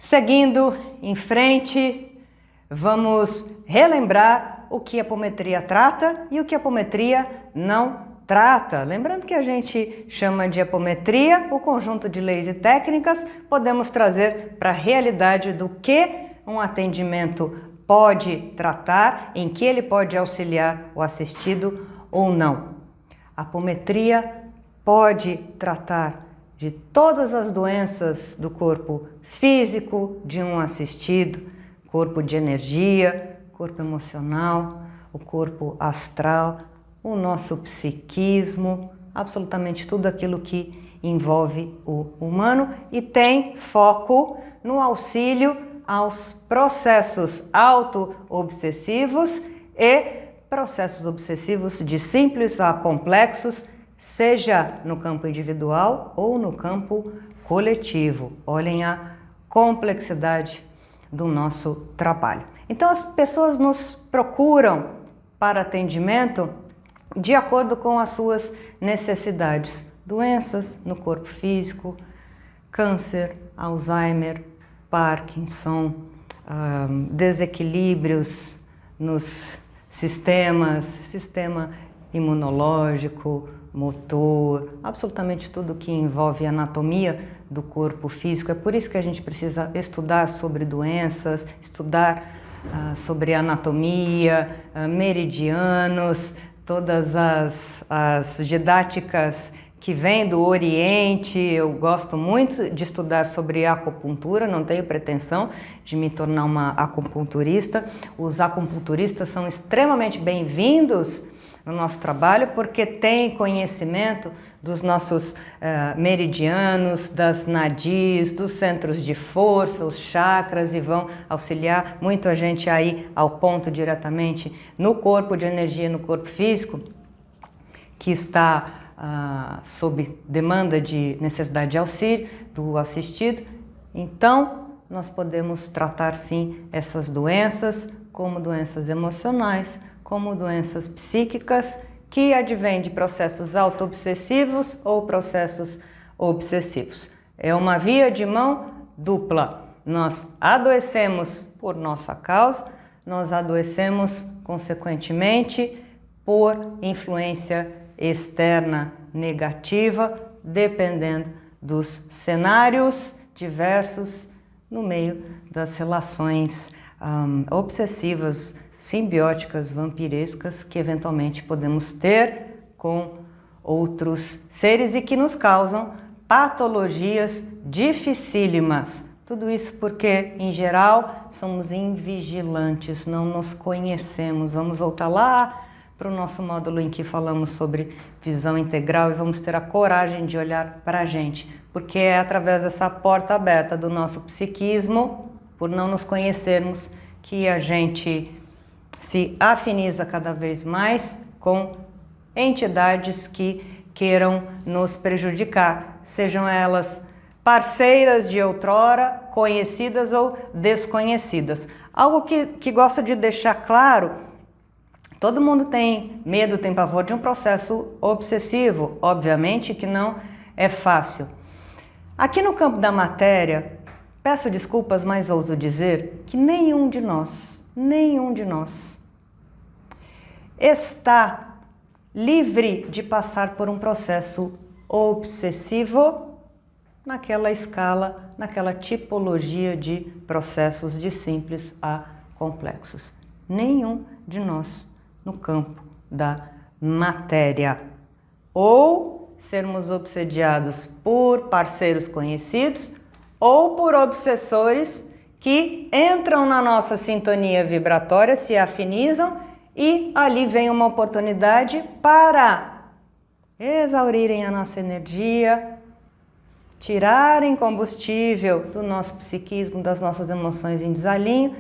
Seguindo em frente, vamos relembrar o que a apometria trata e o que a apometria não trata. Lembrando que a gente chama de apometria o conjunto de leis e técnicas, podemos trazer para a realidade do que um atendimento pode tratar, em que ele pode auxiliar o assistido ou não. A apometria pode tratar de todas as doenças do corpo físico de um assistido, corpo de energia, corpo emocional, o corpo astral, o nosso psiquismo, absolutamente tudo aquilo que envolve o humano e tem foco no auxílio aos processos auto-obsessivos e processos obsessivos de simples a complexos, seja no campo individual ou no campo coletivo. Olhem a complexidade do nosso trabalho. Então as pessoas nos procuram para atendimento de acordo com as suas necessidades. Doenças no corpo físico, câncer, Alzheimer, Parkinson, desequilíbrios nos sistema imunológico, motor, absolutamente tudo que envolve a anatomia do corpo físico. É por isso que a gente precisa estudar sobre doenças, estudar sobre anatomia, meridianos, todas as didáticas que vêm do Oriente. Eu gosto muito de estudar sobre acupuntura, não tenho pretensão de me tornar uma acupunturista. Os acupunturistas são extremamente bem-vindos no nosso trabalho porque têm conhecimento dos nossos meridianos, das nadis, dos centros de força, os chakras, e vão auxiliar muito a gente aí ao ponto diretamente no corpo de energia, no corpo físico, que está sob demanda de necessidade de auxílio do assistido. Então, nós podemos tratar sim essas doenças como doenças emocionais, como doenças psíquicas que advêm de processos auto-obsessivos ou processos obsessivos. É uma via de mão dupla. Nós adoecemos por nossa causa, nós adoecemos consequentemente por influência externa negativa, dependendo dos cenários diversos no meio das relações obsessivas, simbióticas, vampirescas que eventualmente podemos ter com outros seres e que nos causam patologias dificílimas. Tudo isso porque, em geral, somos invigilantes, não nos conhecemos. Vamos voltar lá para o nosso módulo em que falamos sobre visão integral e vamos ter a coragem de olhar para a gente, porque é através dessa porta aberta do nosso psiquismo, por não nos conhecermos, que a gente se afiniza cada vez mais com entidades que queiram nos prejudicar, sejam elas parceiras de outrora, conhecidas ou desconhecidas. Algo que gosto de deixar claro: todo mundo tem medo, tem pavor de um processo obsessivo, obviamente que não é fácil. Aqui no campo da matéria, peço desculpas, mas ouso dizer que nenhum de nós está livre de passar por um processo obsessivo naquela escala, naquela tipologia de processos de simples a complexos. Nenhum de nós no campo da matéria. Ou sermos obsediados por parceiros conhecidos ou por obsessores que entram na nossa sintonia vibratória, se afinizam e ali vem uma oportunidade para exaurirem a nossa energia, tirarem combustível do nosso psiquismo, das nossas emoções em desalinho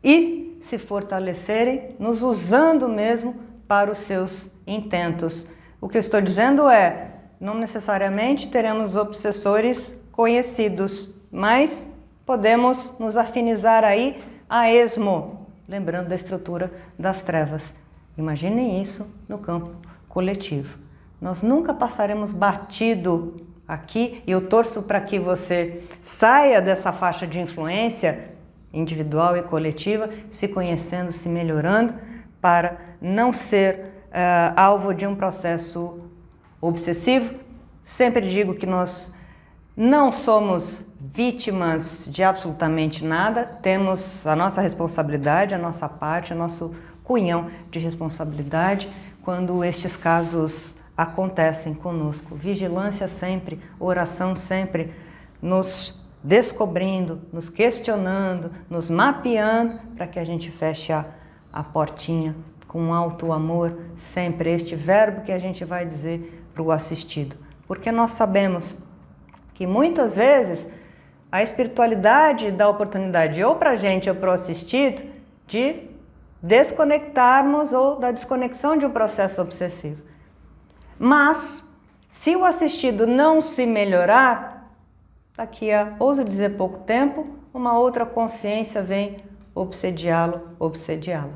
e se fortalecerem, nos usando mesmo para os seus intentos. O que eu estou dizendo é, não necessariamente teremos obsessores conhecidos, mas podemos nos afinizar aí a esmo, lembrando da estrutura das trevas. Imaginem isso no campo coletivo. Nós nunca passaremos batido aqui e eu torço para que você saia dessa faixa de influência individual e coletiva, se conhecendo, se melhorando, para não ser alvo de um processo obsessivo. Sempre digo que nós não somos vítimas de absolutamente nada, temos a nossa responsabilidade, a nossa parte, o nosso cunhão de responsabilidade quando estes casos acontecem conosco. Vigilância sempre, oração sempre, nos descobrindo, nos questionando, nos mapeando para que a gente feche a portinha com alto amor, sempre este verbo que a gente vai dizer para o assistido. Porque nós sabemos que muitas vezes a espiritualidade dá oportunidade ou para a gente ou para o assistido de desconectarmos ou da desconexão de um processo obsessivo. Mas, se o assistido não se melhorar, daqui a, ouso dizer, pouco tempo, uma outra consciência vem obsediá-lo, obsediá-la.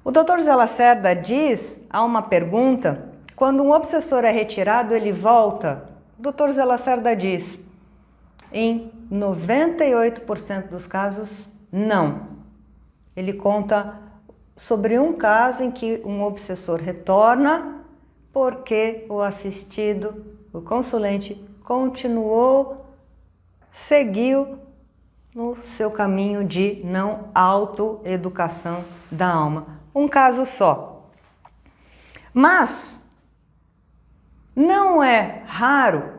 O Dr. José Lacerda diz, há uma pergunta, quando um obsessor é retirado, ele volta. O Dr. José Lacerda diz, em 98% dos casos, não. Ele conta sobre um caso em que um obsessor retorna porque o assistido, o consulente, continuou, seguiu no seu caminho de não autoeducação da alma. Um caso só. Mas não é raro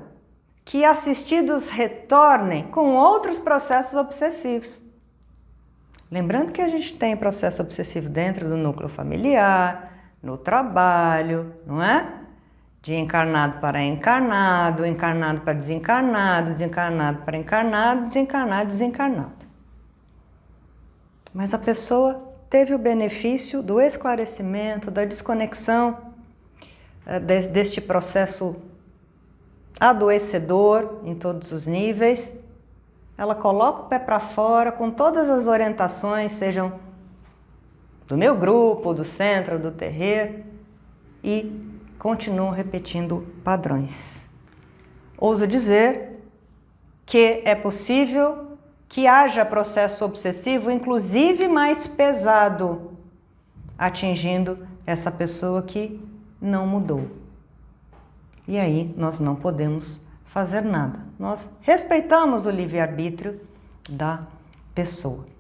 que assistidos retornem com outros processos obsessivos. Lembrando que a gente tem processo obsessivo dentro do núcleo familiar, no trabalho, não é? De encarnado para encarnado, encarnado para desencarnado, desencarnado para encarnado, desencarnado, desencarnado. Mas a pessoa teve o benefício do esclarecimento, da desconexão deste processo adoecedor em todos os níveis. Ela coloca o pé para fora com todas as orientações, sejam do meu grupo, do centro, do terreiro, e continuam repetindo padrões. Ouso dizer que é possível que haja processo obsessivo, inclusive mais pesado, atingindo essa pessoa que não mudou. E aí nós não podemos fazer nada. Nós respeitamos o livre-arbítrio da pessoa.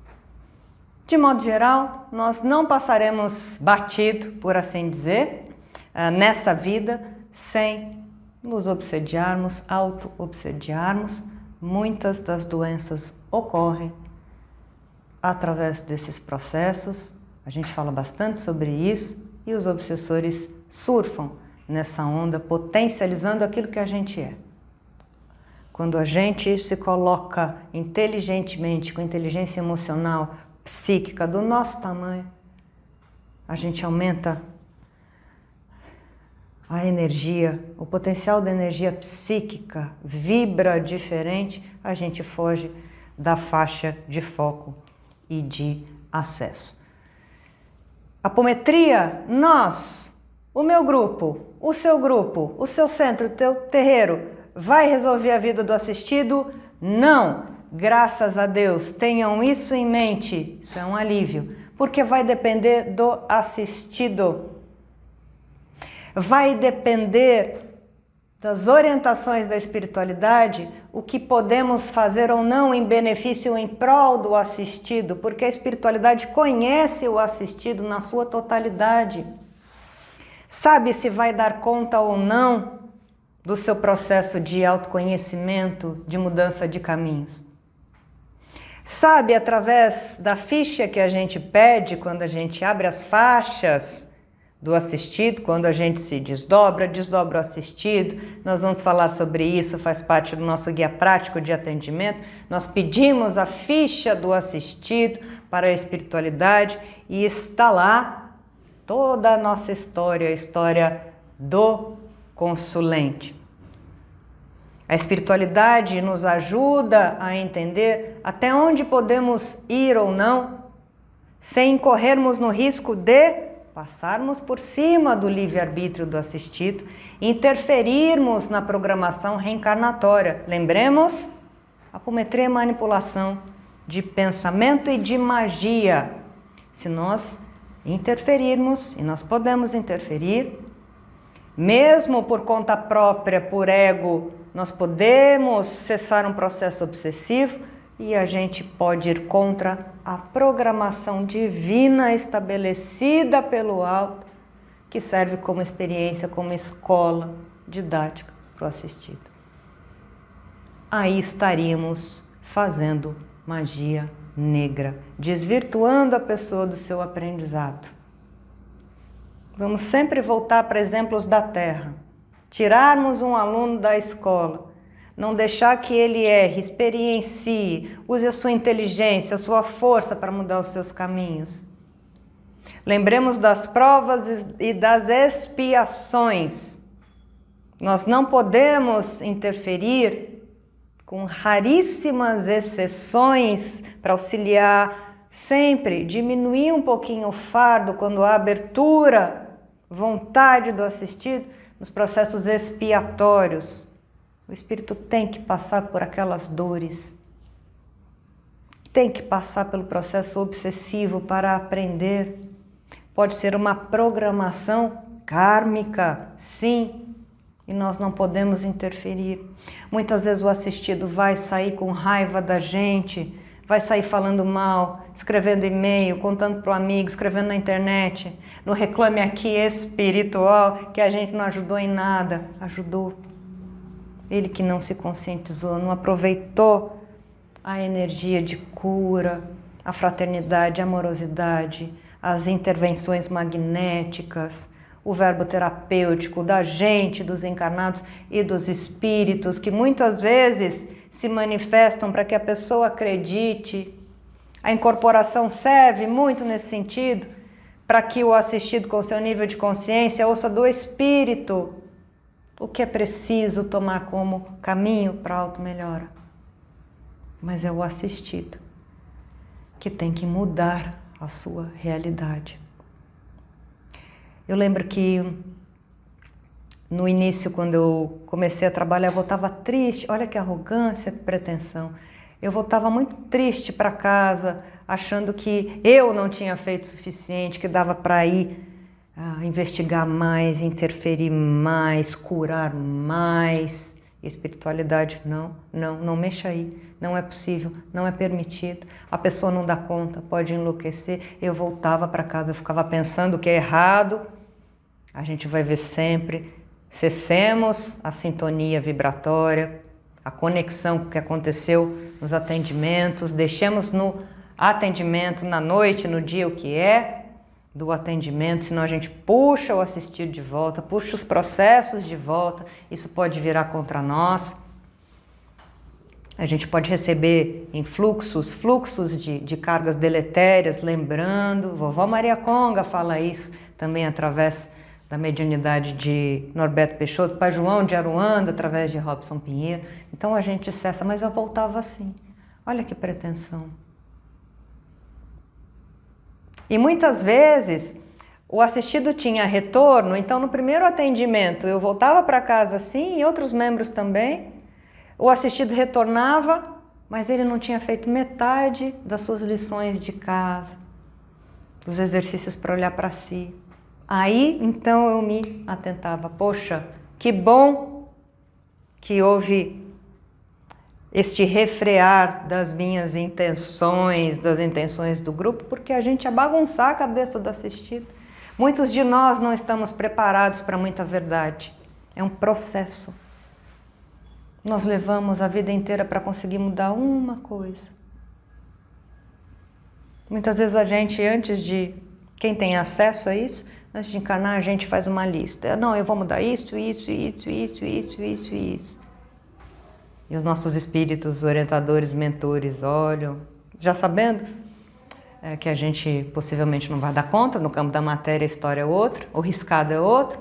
De modo geral, nós não passaremos batido, por assim dizer, nessa vida, sem nos obsediarmos, auto-obsediarmos. Muitas das doenças ocorrem através desses processos. A gente fala bastante sobre isso e os obsessores surfam nessa onda, potencializando aquilo que a gente é. Quando a gente se coloca inteligentemente, com inteligência emocional, psíquica do nosso tamanho, a gente aumenta a energia, o potencial da energia psíquica vibra diferente, a gente foge da faixa de foco e de acesso. Apometria, nós, o meu grupo, o seu centro, o teu terreiro, vai resolver a vida do assistido? Não! Graças a Deus, tenham isso em mente, isso é um alívio, porque vai depender do assistido. Vai depender das orientações da espiritualidade, o que podemos fazer ou não em benefício ou em prol do assistido, porque a espiritualidade conhece o assistido na sua totalidade. Sabe se vai dar conta ou não do seu processo de autoconhecimento, de mudança de caminhos. Sabe, através da ficha que a gente pede quando a gente abre as faixas do assistido, quando a gente se desdobra o assistido, nós vamos falar sobre isso, faz parte do nosso guia prático de atendimento. Nós pedimos a ficha do assistido para a espiritualidade e está lá toda a nossa história, a história do consulente. A espiritualidade nos ajuda a entender até onde podemos ir ou não, sem incorrermos no risco de passarmos por cima do livre-arbítrio do assistido, interferirmos na programação reencarnatória. Lembremos, apometria é manipulação de pensamento e de magia. Se nós interferirmos, e nós podemos interferir, mesmo por conta própria, por ego, nós podemos cessar um processo obsessivo e a gente pode ir contra a programação divina estabelecida pelo alto, que serve como experiência, como escola didática para o assistido. Aí estaríamos fazendo magia negra, desvirtuando a pessoa do seu aprendizado. Vamos sempre voltar para exemplos da Terra. Tirarmos um aluno da escola, não deixar que ele erre, experiencie, use a sua inteligência, a sua força para mudar os seus caminhos. Lembremos das provas e das expiações. Nós não podemos interferir, com raríssimas exceções, para auxiliar sempre, diminuir um pouquinho o fardo quando há abertura, vontade do assistido, nos processos expiatórios. O espírito tem que passar por aquelas dores, tem que passar pelo processo obsessivo para aprender. Pode ser uma programação kármica, sim, e nós não podemos interferir. Muitas vezes o assistido vai sair com raiva da gente, vai sair falando mal, escrevendo e-mail, contando para o amigo, escrevendo na internet, no reclame aqui espiritual, que a gente não ajudou em nada. Ajudou. Ele que não se conscientizou, não aproveitou a energia de cura, a fraternidade, a amorosidade, as intervenções magnéticas, o verbo terapêutico da gente, dos encarnados e dos espíritos, que muitas vezes se manifestam para que a pessoa acredite. A incorporação serve muito nesse sentido, para que o assistido com seu nível de consciência ouça do espírito o que é preciso tomar como caminho para a auto-melhora. Mas é o assistido que tem que mudar a sua realidade. Eu lembro que no início, quando eu comecei a trabalhar, eu voltava triste. Olha que arrogância, que pretensão. Eu voltava muito triste para casa, achando que eu não tinha feito o suficiente, que dava para ir investigar mais, interferir mais, curar mais. Espiritualidade, não mexa aí, não é possível, não é permitido, a pessoa não dá conta, pode enlouquecer. Eu voltava para casa, eu ficava pensando que é errado. A gente vai ver sempre, cessemos a sintonia vibratória, a conexão que aconteceu nos atendimentos, deixemos no atendimento, na noite, no dia o que é do atendimento, senão a gente puxa o assistido de volta, puxa os processos de volta, isso pode virar contra nós. A gente pode receber influxos, fluxos de cargas deletérias, lembrando, vovó Maria Conga fala isso também através da mediunidade de Norberto Peixoto, pai João de Aruanda, através de Robson Pinheiro. Então a gente cessa, mas eu voltava assim. Olha que pretensão. E muitas vezes o assistido tinha retorno, então no primeiro atendimento eu voltava para casa assim, e outros membros também. O assistido retornava, mas ele não tinha feito metade das suas lições de casa, dos exercícios para olhar para si. Aí, então, eu me atentava. Poxa, que bom que houve este refrear das minhas intenções, das intenções do grupo, porque a gente ia bagunçar a cabeça do assistido. Muitos de nós não estamos preparados para muita verdade. É um processo. Nós levamos a vida inteira para conseguir mudar uma coisa. Muitas vezes a gente, quem tem acesso a isso, antes de encarnar, a gente faz uma lista. Não, eu vou mudar isso. E os nossos espíritos, orientadores, mentores, olham, já sabendo que a gente possivelmente não vai dar conta, no campo da matéria a história é outra, o riscado é outro,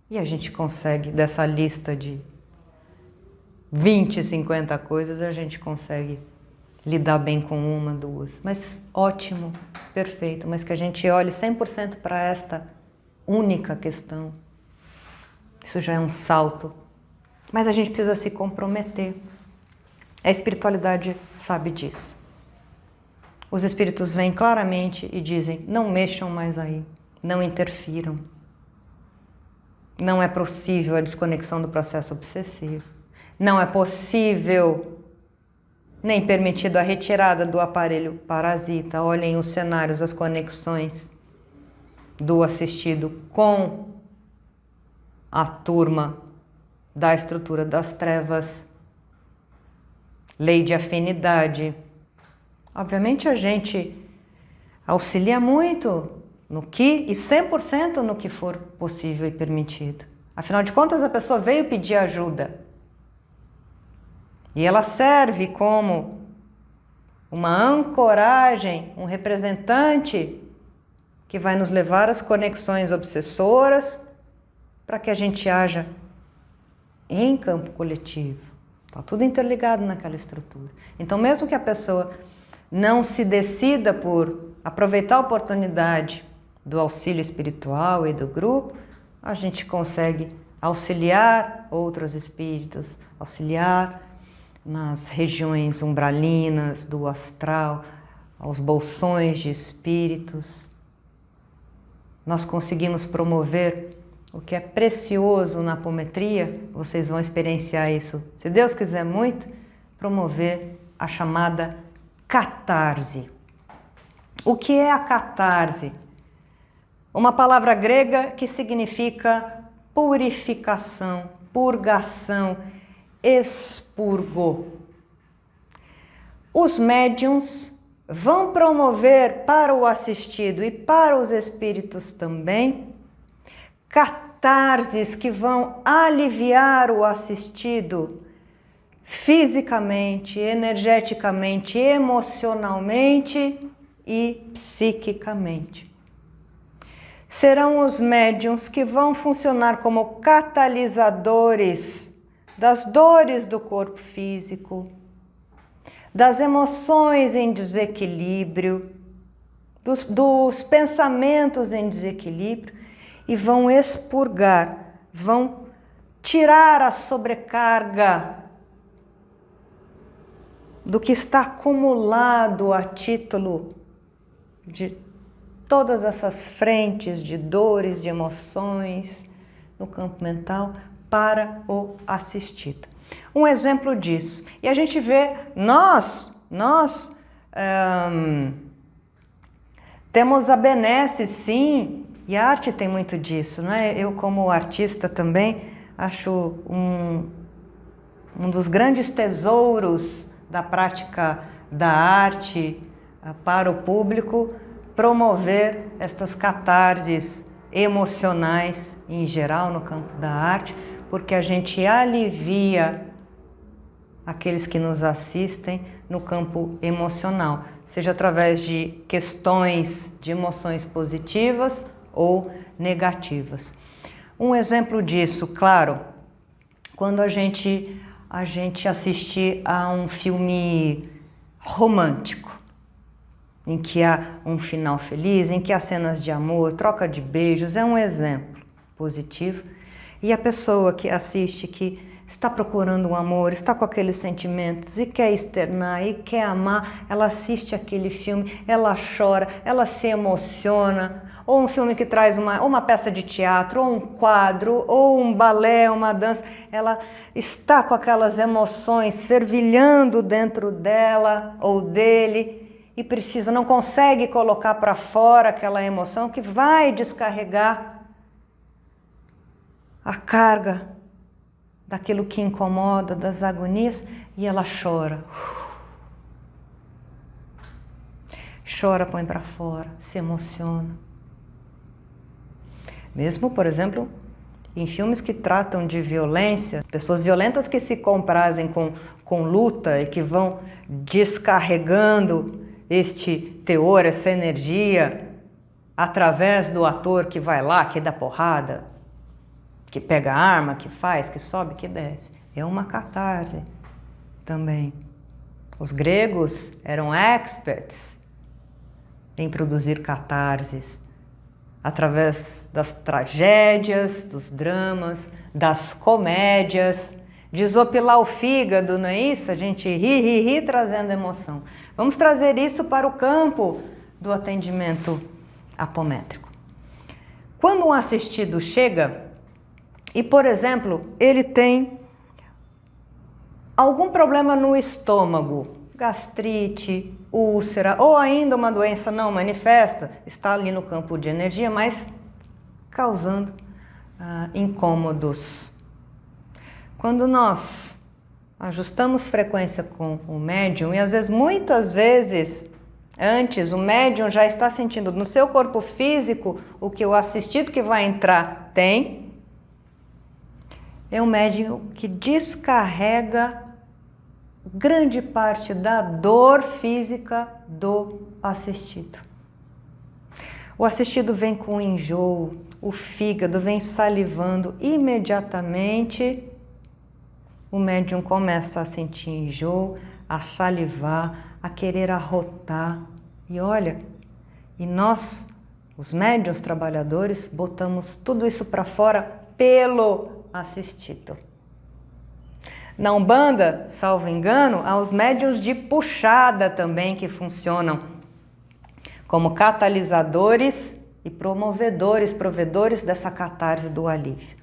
e a gente consegue, dessa lista de 20, 50 coisas, a gente consegue lidar bem com uma, duas. Mas ótimo, perfeito, mas que a gente olhe 100% para esta única questão. Isso já é um salto. Mas a gente precisa se comprometer. A espiritualidade sabe disso. Os espíritos vêm claramente e dizem, não mexam mais aí, não interfiram. Não é possível a desconexão do processo obsessivo. Não é possível nem permitido a retirada do aparelho parasita. Olhem os cenários, as conexões do assistido com a turma da estrutura das trevas, lei de afinidade. Obviamente a gente auxilia muito no que e 100% no que for possível e permitido. Afinal de contas, a pessoa veio pedir ajuda. E ela serve como uma ancoragem, um representante que vai nos levar às conexões obsessoras para que a gente haja em campo coletivo. Está tudo interligado naquela estrutura. Então, mesmo que a pessoa não se decida por aproveitar a oportunidade do auxílio espiritual e do grupo, a gente consegue auxiliar outros espíritos, auxiliar nas regiões umbralinas do astral, aos bolsões de espíritos. Nós conseguimos promover o que é precioso na apometria, vocês vão experienciar isso, se Deus quiser muito, promover a chamada catarse. O que é a catarse? Uma palavra grega que significa purificação, purgação, expurgo. Os médiuns vão promover para o assistido e para os espíritos também catarses que vão aliviar o assistido fisicamente, energeticamente, emocionalmente e psiquicamente. Serão os médiuns que vão funcionar como catalisadores das dores do corpo físico, das emoções em desequilíbrio, dos pensamentos em desequilíbrio, e vão expurgar, vão tirar a sobrecarga do que está acumulado a título de todas essas frentes de dores, de emoções no campo mental para o assistido. Um exemplo disso. E a gente vê, nós temos a benesse, sim, e a arte tem muito disso, não é? Eu, como artista também, acho um dos grandes tesouros da prática da arte para o público, promover estas catarses emocionais em geral no campo da arte, porque a gente alivia aqueles que nos assistem no campo emocional, seja através de questões de emoções positivas ou negativas. Um exemplo disso, claro, quando a gente assistir a um filme romântico, em que há um final feliz, em que há cenas de amor, troca de beijos, é um exemplo positivo. E a pessoa que assiste, que está procurando um amor, está com aqueles sentimentos e quer externar e quer amar, ela assiste aquele filme, ela chora, ela se emociona, ou um filme que traz uma peça de teatro, ou um quadro, ou um balé, uma dança, ela está com aquelas emoções fervilhando dentro dela ou dele e não consegue colocar para fora aquela emoção que vai descarregar a carga daquilo que incomoda, das agonias, e ela chora. Chora, põe para fora, se emociona. Mesmo, por exemplo, em filmes que tratam de violência, pessoas violentas que se comprazem com luta e que vão descarregando este teor, essa energia, através do ator que vai lá, que dá porrada, que pega a arma, que faz, que sobe, que desce. É uma catarse também. Os gregos eram experts em produzir catarses através das tragédias, dos dramas, das comédias, desopilar o fígado, não é isso? A gente ri, trazendo emoção. Vamos trazer isso para o campo do atendimento apométrico. Quando um assistido chega e, por exemplo, ele tem algum problema no estômago, gastrite, úlcera ou ainda uma doença não manifesta, está ali no campo de energia, mas causando incômodos. Quando nós ajustamos frequência com o médium, e às vezes, muitas vezes, antes o médium já está sentindo no seu corpo físico o que o assistido que vai entrar tem, é um médium que descarrega grande parte da dor física do assistido. O assistido vem com enjoo, o fígado vem salivando, imediatamente o médium começa a sentir enjoo, a salivar, a querer arrotar. E olha, e nós, os médiuns trabalhadores, botamos tudo isso para fora pelo assistido. Na Umbanda, salvo engano, há os médiuns de puxada também que funcionam como catalisadores e provedores dessa catarse do alívio.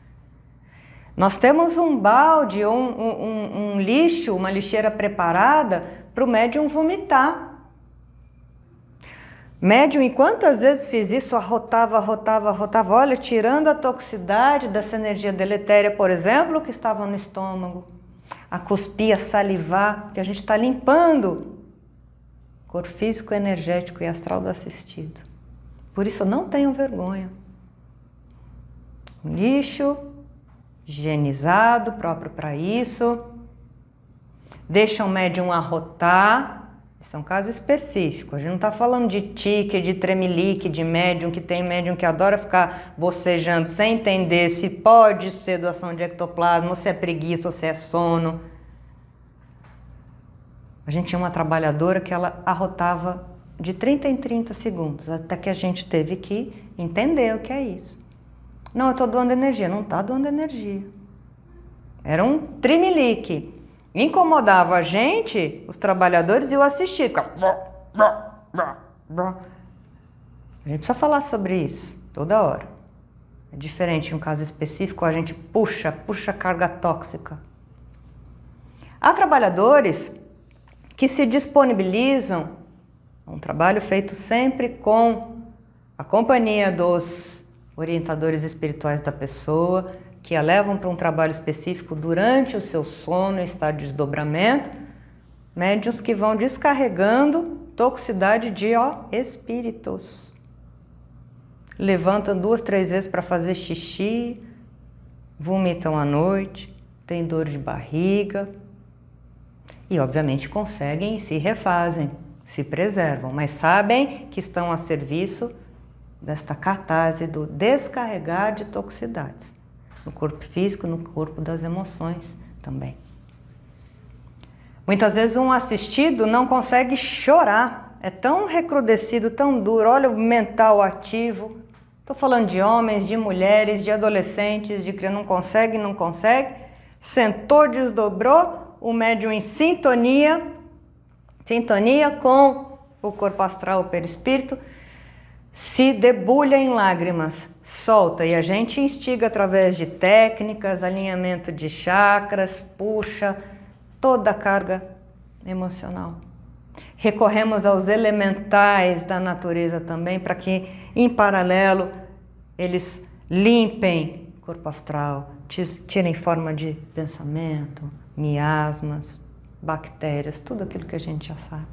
Nós temos um balde, um lixo, uma lixeira preparada para o médium vomitar. Médium, e quantas vezes fiz isso, arrotava, olha, tirando a toxicidade dessa energia deletéria, por exemplo, que estava no estômago. A cuspir, a salivar, que a gente está limpando o corpo físico, energético e astral do assistido. Por isso eu não tenho vergonha. Um lixo higienizado, próprio para isso. Deixa o médium arrotar. Isso é um caso específico. A gente não está falando de tique, de tremelique, de médium, que tem médium que adora ficar bocejando sem entender se pode ser doação de ectoplasma, ou se é preguiça, ou se é sono. A gente tinha uma trabalhadora que ela arrotava de 30 em 30 segundos, até que a gente teve que entender o que é isso. Não, eu estou doando energia. Não está doando energia. Era um tremelique. Incomodava a gente, os trabalhadores e o assistido. A gente precisa falar sobre isso toda hora. É diferente em um caso específico, a gente puxa carga tóxica. Há trabalhadores que se disponibilizam, um trabalho feito sempre com a companhia dos orientadores espirituais da pessoa, que a levam para um trabalho específico durante o seu sono e estado de desdobramento, médiuns que vão descarregando toxicidade de espíritos. Levantam 2, 3 vezes para fazer xixi, vomitam à noite, têm dor de barriga e obviamente conseguem e se refazem, se preservam, mas sabem que estão a serviço desta catarse do descarregar de toxicidades. No corpo físico, no corpo das emoções também. Muitas vezes um assistido não consegue chorar, é tão recrudescido, tão duro, olha o mental ativo. Estou falando de homens, de mulheres, de adolescentes, de crianças, não consegue, sentou, desdobrou, o médium em sintonia com o corpo astral, o perispírito, se debulha em lágrimas, solta, e a gente instiga através de técnicas, alinhamento de chakras, puxa toda a carga emocional. Recorremos aos elementais da natureza também, para que, em paralelo, eles limpem o corpo astral, tirem forma de pensamento, miasmas, bactérias, tudo aquilo que a gente já sabe.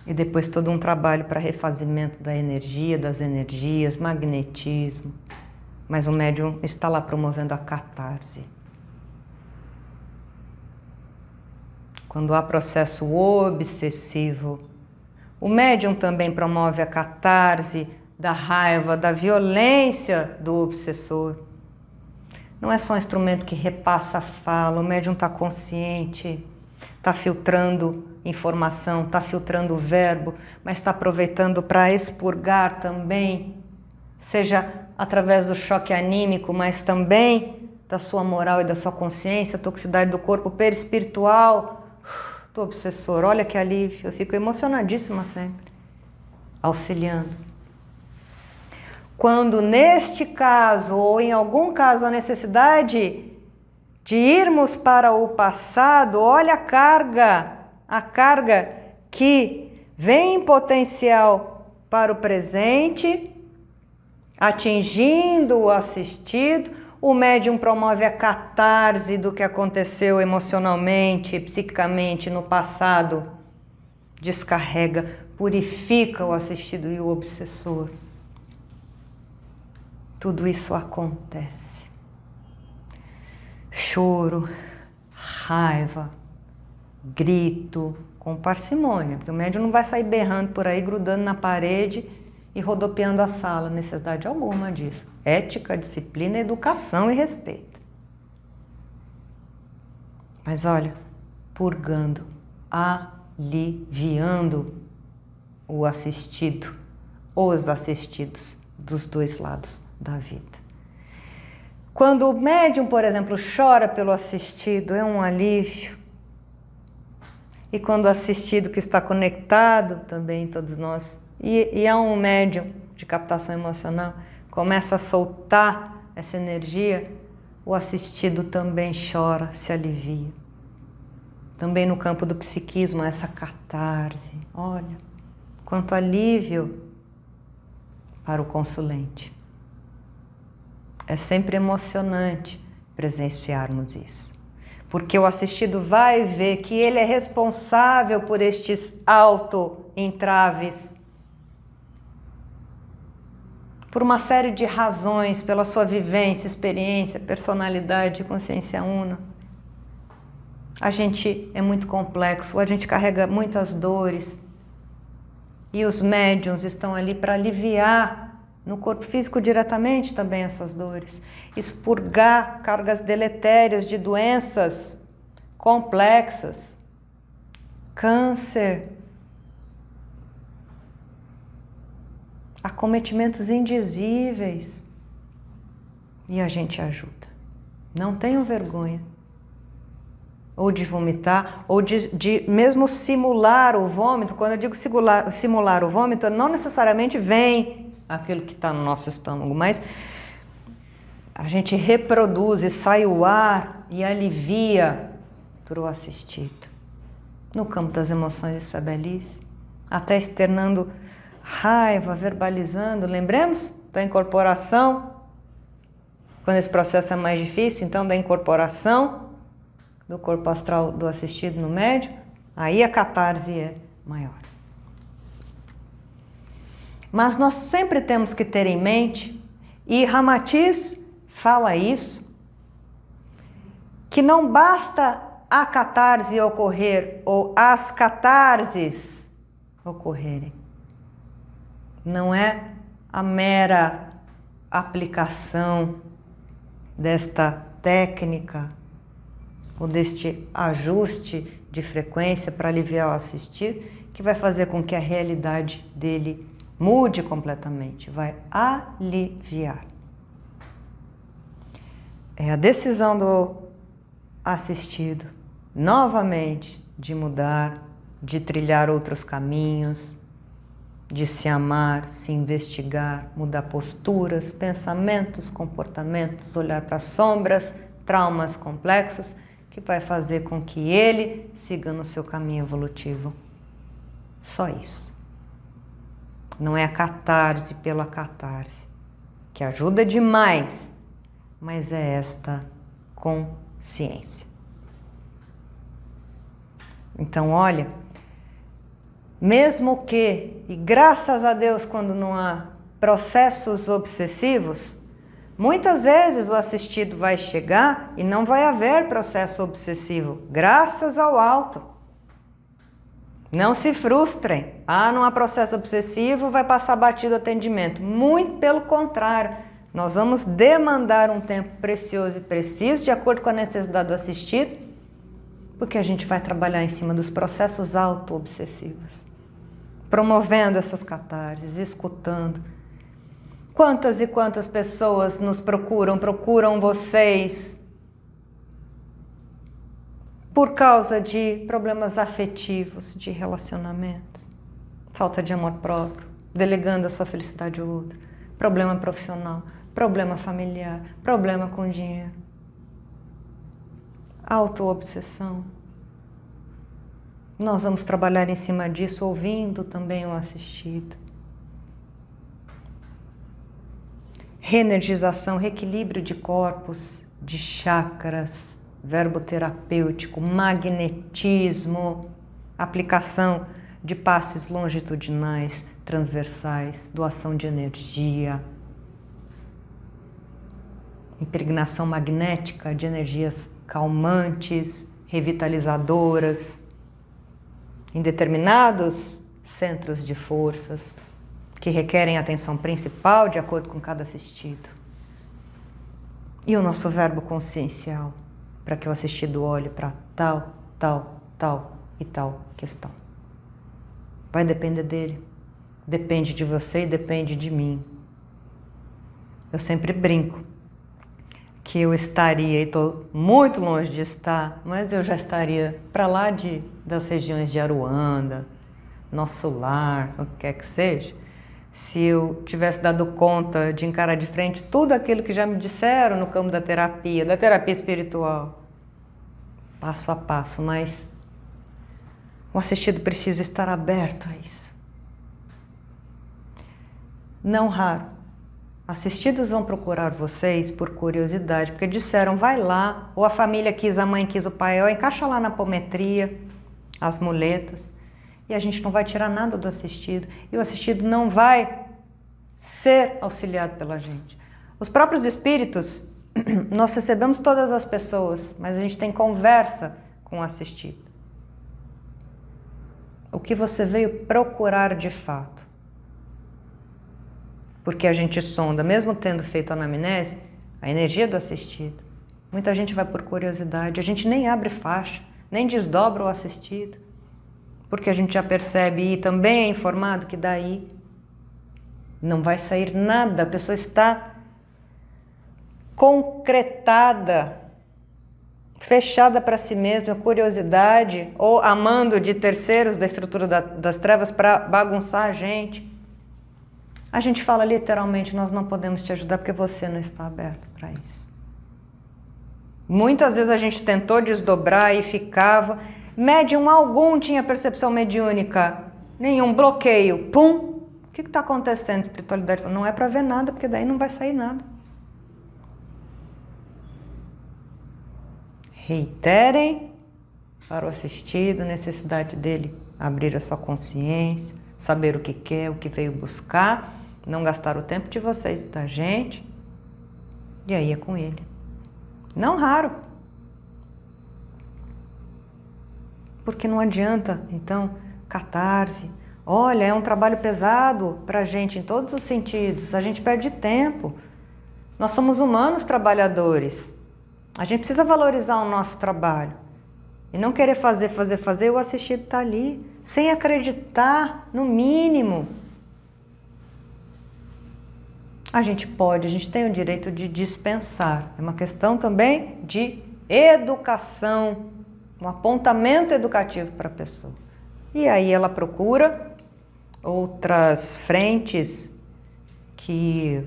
E depois todo um trabalho para refazimento da energia, das energias, magnetismo. Mas o médium está lá promovendo a catarse. Quando há processo obsessivo, o médium também promove a catarse da raiva, da violência do obsessor. Não é só um instrumento que repassa a fala, o médium está consciente está filtrando informação, está filtrando o verbo, mas está aproveitando para expurgar também, seja através do choque anímico, mas também da sua moral e da sua consciência, toxicidade do corpo perispiritual, do obsessor. Olha que alívio, eu fico emocionadíssima sempre, auxiliando. Quando neste caso, ou em algum caso, a necessidade de irmos para o passado, olha a carga que vem em potencial para o presente, atingindo o assistido, o médium promove a catarse do que aconteceu emocionalmente, psiquicamente no passado, descarrega, purifica o assistido e o obsessor. Tudo isso acontece. Choro, raiva, grito, com parcimônia, porque o médium não vai sair berrando por aí, grudando na parede e rodopiando a sala, necessidade alguma disso. Ética, disciplina, educação e respeito. Mas olha, purgando, aliviando o assistido, os assistidos dos dois lados da vida. Quando o médium, por exemplo, chora pelo assistido, é um alívio. E quando o assistido que está conectado, também todos nós, e é um médium de captação emocional, começa a soltar essa energia, o assistido também chora, se alivia. Também no campo do psiquismo, essa catarse. Olha, quanto alívio para o consulente. É sempre emocionante presenciarmos isso. Porque o assistido vai ver que ele é responsável por estes auto-entraves, por uma série de razões, pela sua vivência, experiência, personalidade, consciência una. A gente é muito complexo, a gente carrega muitas dores e os médiuns estão ali para aliviar no corpo físico diretamente também essas dores, expurgar cargas deletérias de doenças complexas, câncer, acometimentos indizíveis, e a gente ajuda. Não tenham vergonha ou de vomitar, ou de mesmo simular o vômito. Quando eu digo simular o vômito, não necessariamente vem aquilo que está no nosso estômago, mas a gente reproduz e sai o ar e alivia para o assistido. No campo das emoções isso é belíssimo, até externando raiva, verbalizando. Lembremos da incorporação, quando esse processo é mais difícil, então da incorporação do corpo astral do assistido no médium, aí a catarse é maior. Mas nós sempre temos que ter em mente, e Ramatiz fala isso, que não basta a catarse ocorrer ou as catarses ocorrerem. Não é a mera aplicação desta técnica ou deste ajuste de frequência para aliviar o assistido que vai fazer com que a realidade dele mude completamente, vai aliviar. É a decisão do assistido, novamente, de mudar, de trilhar outros caminhos, de se amar, se investigar, mudar posturas, pensamentos, comportamentos, olhar para sombras, traumas complexos, que vai fazer com que ele siga no seu caminho evolutivo. Só isso. Não é a catarse pela catarse, que ajuda demais, mas é esta consciência. Então, olha, mesmo que, e graças a Deus quando não há processos obsessivos, muitas vezes o assistido vai chegar e não vai haver processo obsessivo, graças ao alto. Não se frustrem. Não há processo obsessivo, vai passar batido o atendimento. Muito pelo contrário, nós vamos demandar um tempo precioso e preciso, de acordo com a necessidade do assistido, Porque a gente vai trabalhar em cima dos processos auto-obsessivos, promovendo essas catarses, escutando. Quantas e quantas pessoas nos procuram vocês por causa de problemas afetivos, de relacionamentos, falta de amor próprio, delegando a sua felicidade ao outro, problema profissional, problema familiar, problema com dinheiro. Autoobsessão. Nós vamos trabalhar em cima disso ouvindo também o assistido. Reenergização, reequilíbrio de corpos, de chakras, verbo terapêutico, magnetismo, aplicação de passes longitudinais, transversais, doação de energia, impregnação magnética de energias calmantes, revitalizadoras, em determinados centros de forças que requerem atenção principal de acordo com cada assistido. E o nosso verbo consciencial, para que o assistido olhe para tal, tal, tal e tal questão. Vai depender dele, depende de você e depende de mim. Eu sempre brinco que eu estaria, e estou muito longe de estar, mas eu já estaria para lá das regiões de Aruanda, Nosso Lar, o que quer que seja, se eu tivesse dado conta de encarar de frente tudo aquilo que já me disseram no campo da terapia espiritual, passo a passo, mas o assistido precisa estar aberto a isso. Não raro, assistidos vão procurar vocês por curiosidade, porque disseram, vai lá, ou a família quis, a mãe quis, o pai, ó, encaixa lá na apometria, as muletas, e a gente não vai tirar nada do assistido, e o assistido não vai ser auxiliado pela gente. Os próprios espíritos, nós recebemos todas as pessoas, mas a gente tem conversa com o assistido. O que você veio procurar de fato? Porque a gente sonda, mesmo tendo feito a anamnese, a energia do assistido. Muita gente vai por curiosidade, a gente nem abre faixa, nem desdobra o assistido, porque a gente já percebe e também é informado que daí não vai sair nada, a pessoa está concretada, fechada para si mesma, curiosidade, ou amando de terceiros da estrutura das trevas para bagunçar a gente. A gente fala literalmente, nós não podemos te ajudar porque você não está aberto para isso. Muitas vezes a gente tentou desdobrar e ficava. Médium algum tinha percepção mediúnica, nenhum bloqueio. Pum! O que está acontecendo? Espiritualidade não é para ver nada, porque daí não vai sair nada. Reiterem para o assistido a necessidade dele abrir a sua consciência, saber o que quer, o que veio buscar, não gastar o tempo de vocês e da gente, e aí é com ele. Não raro. Porque não adianta, então, catarse. Olha, é um trabalho pesado para a gente em todos os sentidos, a gente perde tempo. Nós somos humanos trabalhadores. A gente precisa valorizar o nosso trabalho. E não querer fazer, o assistido está ali, sem acreditar, no mínimo. A gente tem o direito de dispensar. É uma questão também de educação, um apontamento educativo para a pessoa. E aí ela procura outras frentes que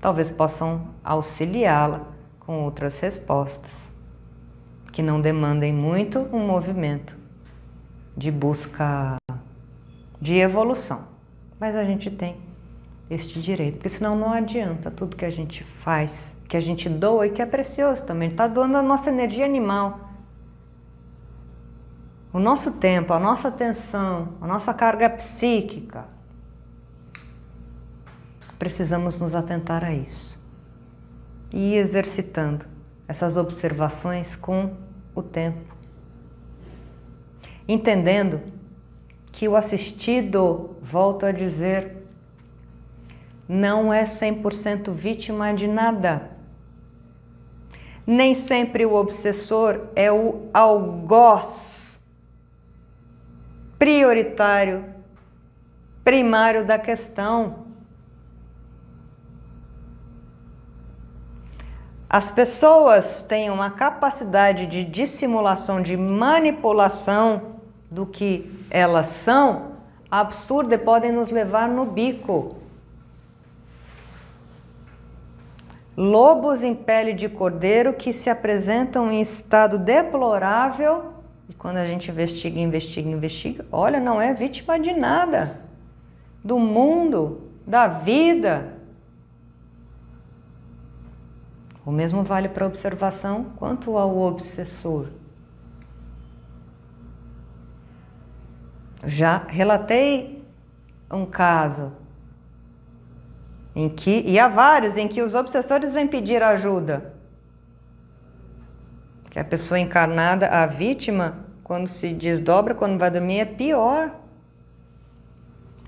talvez possam auxiliá-la com outras respostas, que não demandem muito um movimento de busca de evolução. Mas a gente tem este direito, porque senão não adianta tudo que a gente faz, que a gente doa e que é precioso também, está doando a nossa energia animal. O nosso tempo, a nossa atenção, a nossa carga psíquica. Precisamos nos atentar a isso. E ir exercitando essas observações com o tempo. Entendendo que o assistido, volto a dizer, não é 100% vítima de nada. Nem sempre o obsessor é o algoz prioritário, primário da questão. As pessoas têm uma capacidade de dissimulação, de manipulação do que elas são, absurda, e podem nos levar no bico. Lobos em pele de cordeiro que se apresentam em estado deplorável, e quando a gente investiga, olha, não é vítima de nada, do mundo, da vida. O mesmo vale para a observação quanto ao obsessor. Já relatei um caso em que, e há vários, em que os obsessores vêm pedir ajuda. Que a pessoa encarnada, a vítima, quando se desdobra, quando vai dormir, é pior.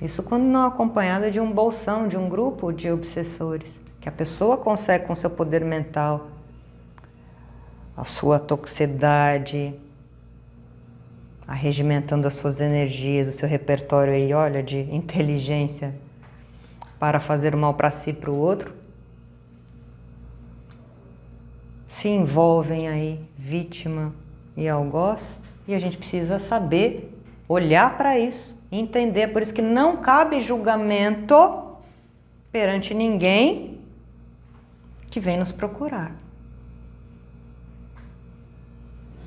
Isso quando não acompanhada de um bolsão, de um grupo de obsessores. Que a pessoa consegue, com seu poder mental, a sua toxicidade, arregimentando as suas energias, o seu repertório aí, olha, de inteligência para fazer o mal para si e para o outro, se envolvem aí, vítima e algoz, e a gente precisa saber olhar para isso, entender. Por isso que não cabe julgamento perante ninguém que vem nos procurar.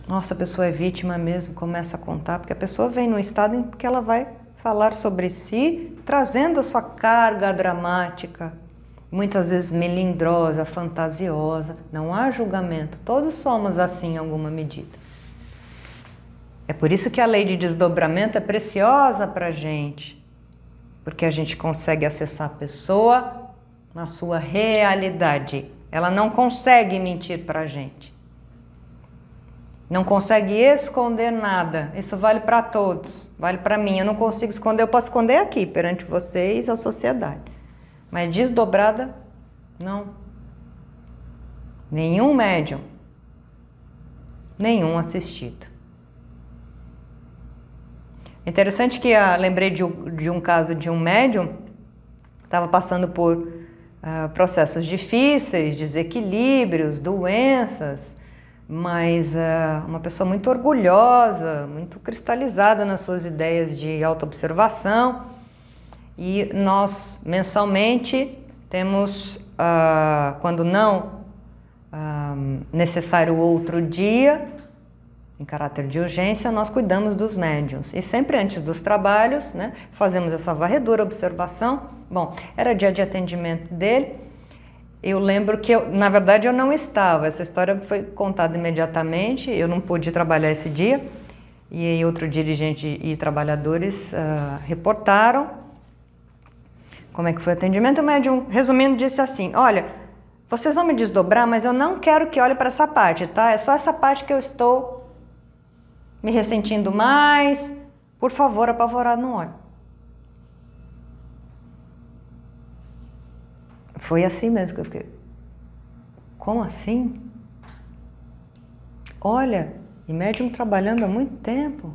Nossa, a pessoa é vítima mesmo, começa a contar, porque a pessoa vem num estado em que ela vai falar sobre si, trazendo a sua carga dramática, muitas vezes melindrosa, fantasiosa. Não há julgamento, todos somos assim em alguma medida. É por isso que a lei de desdobramento é preciosa para a gente, porque a gente consegue acessar a pessoa na sua realidade. Ela não consegue mentir para a gente. Não consegue esconder nada. Isso vale para todos. Vale para mim. Eu não consigo esconder. Eu posso esconder aqui, perante vocês, a sociedade. Mas desdobrada, não. Nenhum médium. Nenhum assistido. Interessante que lembrei de um caso de um médium. Estava passando por processos difíceis, desequilíbrios, doenças, mas uma pessoa muito orgulhosa, muito cristalizada nas suas ideias de autoobservação. E nós, mensalmente, temos, quando não necessário outro dia, em caráter de urgência, nós cuidamos dos médiuns. E sempre antes dos trabalhos, né, fazemos essa varredura, observação. Bom, era dia de atendimento dele. Eu lembro que, na verdade, eu não estava. Essa história foi contada imediatamente. Eu não pude trabalhar esse dia. E aí outro dirigente e trabalhadores reportaram como é que foi o atendimento. O médium, resumindo, disse assim: olha, vocês vão me desdobrar, mas eu não quero que olhe para essa parte, tá? É só essa parte que eu estou me ressentindo mais. Por favor, apavorado, não olhe. Foi assim mesmo que eu fiquei. Como assim? Olha, e médium trabalhando há muito tempo.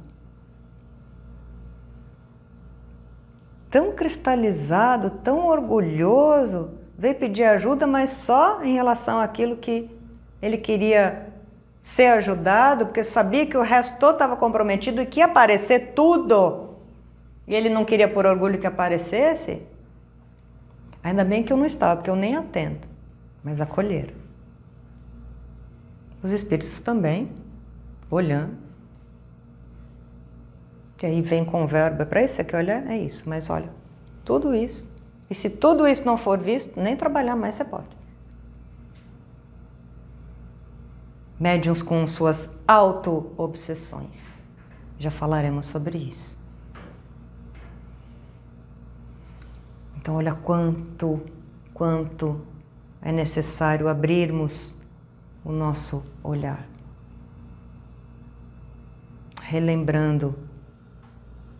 Tão cristalizado, tão orgulhoso, veio pedir ajuda, mas só em relação àquilo que ele queria ser ajudado, porque sabia que o resto todo estava comprometido e que ia aparecer tudo. E ele não queria por orgulho que aparecesse. Ainda bem que eu não estava, porque eu nem atendo, mas acolheram. Os espíritos também, olhando. E aí vem com o verbo, para isso aqui olhar, é isso, mas olha, tudo isso. E se tudo isso não for visto, nem trabalhar mais você pode. Médiuns com suas auto-obsessões. Já falaremos sobre isso. Então, olha quanto é necessário abrirmos o nosso olhar. Relembrando,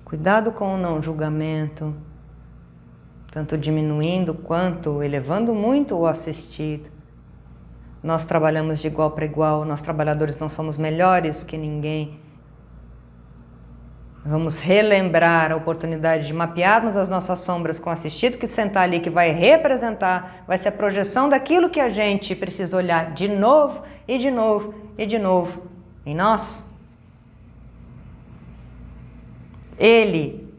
cuidado com o não julgamento, tanto diminuindo quanto elevando muito o assistido. nós trabalhamos de igual para igual, nós trabalhadores não somos melhores que ninguém. Vamos relembrar a oportunidade de mapearmos as nossas sombras com o assistido que sentar ali, que vai representar, vai ser a projeção daquilo que a gente precisa olhar de novo e de novo e de novo em nós. Ele,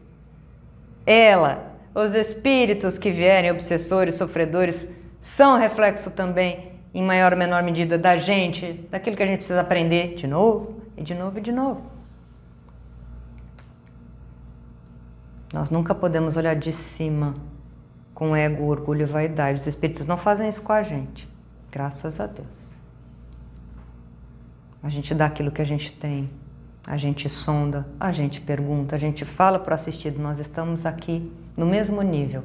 ela, os espíritos que vierem, obsessores, sofredores, são reflexo também, em maior ou menor medida, da gente, daquilo que a gente precisa aprender de novo e de novo e de novo. Nós nunca podemos olhar de cima com ego, orgulho e vaidade. Os espíritos não fazem isso com a gente, graças a Deus. A gente dá aquilo que a gente tem, a gente sonda, a gente pergunta, a gente fala para o assistido, nós estamos aqui no mesmo nível.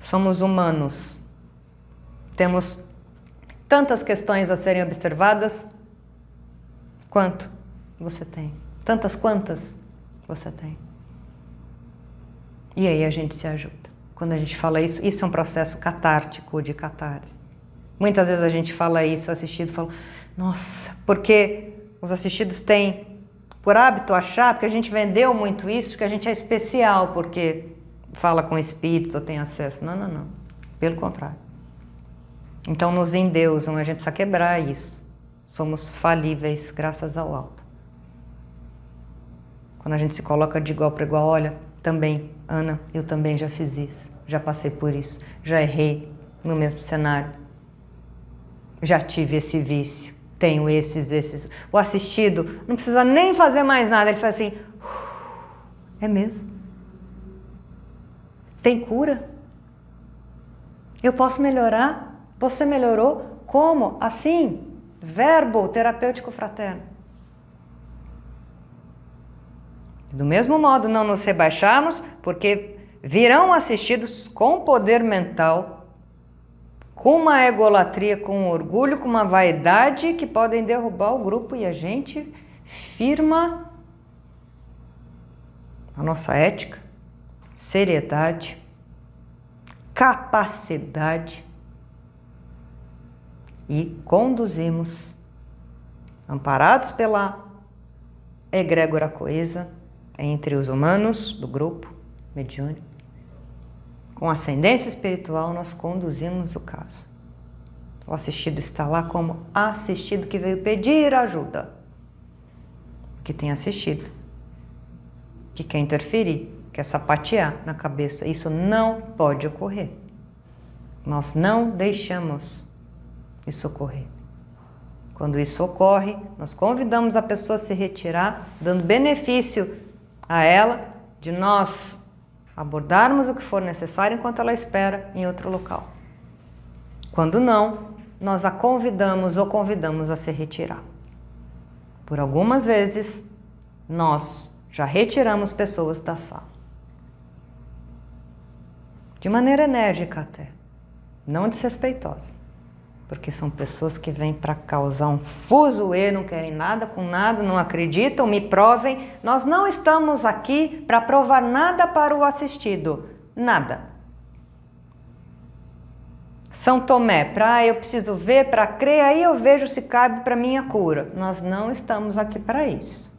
Somos humanos. Temos tantas questões a serem observadas quanto você tem. Tantas quantas você tem. E aí a gente se ajuda. Quando a gente fala isso, isso é um processo catártico de catarse. Muitas vezes a gente fala isso, o assistido fala, nossa, porque os assistidos têm por hábito achar, porque a gente vendeu muito isso, que a gente é especial, porque fala com espírito ou tem acesso. Não, não, não. Pelo contrário. Então nos endeusam, a gente precisa quebrar isso. Somos falíveis graças ao alto. Quando a gente se coloca de igual para igual, olha, também, Ana, eu também já fiz isso, já passei por isso, já errei no mesmo cenário, já tive esse vício, tenho esses. O assistido não precisa nem fazer mais nada, ele faz assim, é mesmo? Tem cura? Eu posso melhorar? Você melhorou? Como? Assim? Verbo terapêutico fraterno. Do mesmo modo, não nos rebaixarmos, porque virão assistidos com poder mental, com uma egolatria, com um orgulho, com uma vaidade que podem derrubar o grupo e a gente firma a nossa ética, seriedade, capacidade e conduzimos, amparados pela egrégora coesa, entre os humanos do grupo mediúnico, com ascendência espiritual, nós conduzimos o caso. O assistido está lá como assistido que veio pedir ajuda, que tem assistido, que quer interferir, quer sapatear na cabeça. Isso não pode ocorrer. Nós não deixamos isso ocorrer. Quando isso ocorre, nós convidamos a pessoa a se retirar, dando benefício a ela de nós abordarmos o que for necessário enquanto ela espera em outro local. Quando não, nós a convidamos ou convidamos a se retirar. Por algumas vezes, nós já retiramos pessoas da sala. De maneira enérgica até, não desrespeitosa. Porque são pessoas que vêm para causar um fuzuê, não querem nada com nada, não acreditam, me provem. Nós não estamos aqui para provar nada para o assistido, nada. São Tomé, eu preciso ver, para crer, aí eu vejo se cabe para minha cura. Nós não estamos aqui para isso.